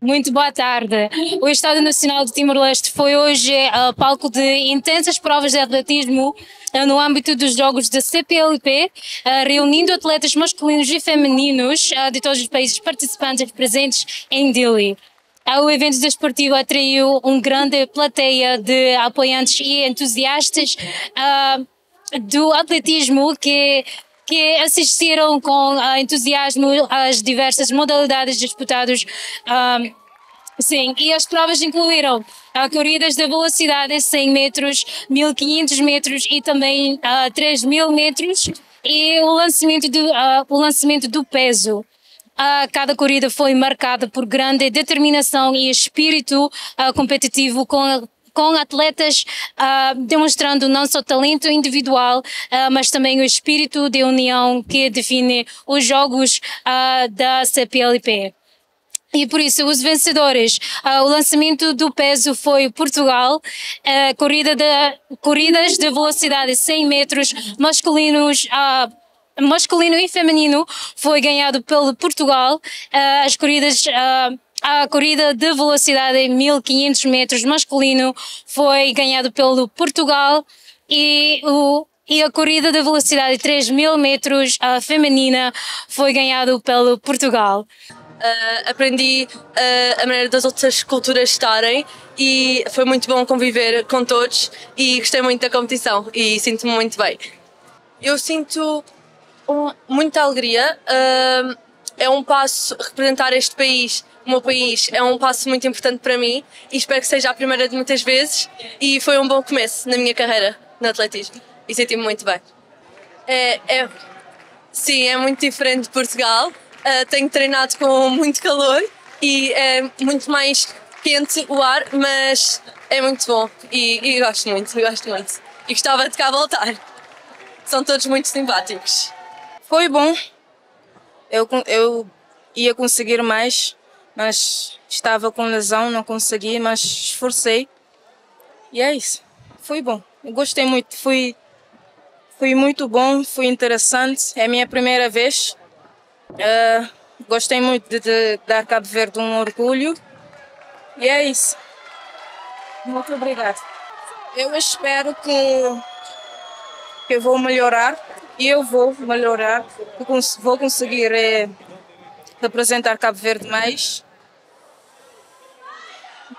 Muito boa tarde. O Estádio Nacional de Timor-Leste foi hoje palco de intensas provas de atletismo no âmbito dos Jogos da CPLP, reunindo atletas masculinos e femininos de todos os países participantes presentes em Dili. O evento desportivo atraiu uma grande plateia de apoiantes e entusiastas do atletismo que assistiram com entusiasmo às diversas modalidades disputadas. Sim, e as provas incluíram corridas de velocidade 100 metros, 1500 metros e também 3000 metros e o lançamento do peso. Cada corrida foi marcada por grande determinação e espírito competitivo com atletas demonstrando não só talento individual, mas também o espírito de união que define os jogos da CPLP. E por isso, os vencedores, o lançamento do peso foi Portugal, corridas de velocidade 100 metros masculino e feminino foi ganhado pelo Portugal, a corrida de velocidade 1500 metros masculino foi ganhado pelo Portugal e a corrida de velocidade 3000 metros feminina foi ganhado pelo Portugal. Aprendi a maneira das outras culturas estarem e foi muito bom conviver com todos e gostei muito da competição e sinto-me muito bem. Eu sinto muita alegria, é um passo, representar este país, o meu país, é um passo muito importante para mim e espero que seja a primeira de muitas vezes e foi um bom começo na minha carreira no atletismo e senti-me muito bem. Sim, é muito diferente de Portugal, tenho treinado com muito calor e é muito mais quente o ar, mas é muito bom e gosto muito e gostava de cá voltar. São todos muito simpáticos. Foi bom, eu ia conseguir mais, mas estava com lesão, não consegui, mas esforcei. E é isso, foi bom, eu gostei muito, foi muito bom, foi interessante, é a minha primeira vez. Gostei muito de dar Cabo Verde um orgulho e é isso. Muito obrigada. Eu espero que eu vou melhorar e eu vou melhorar, vou conseguir representar Cabo Verde mais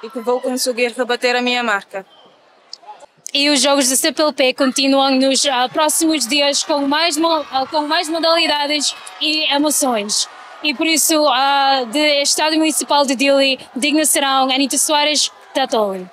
e que vou conseguir rebater a minha marca. E os jogos da CPLP continuam nos próximos dias com mais modalidades e emoções. E por isso, de Estádio Municipal de Dili, digna serão Anita Soares, Tatoli.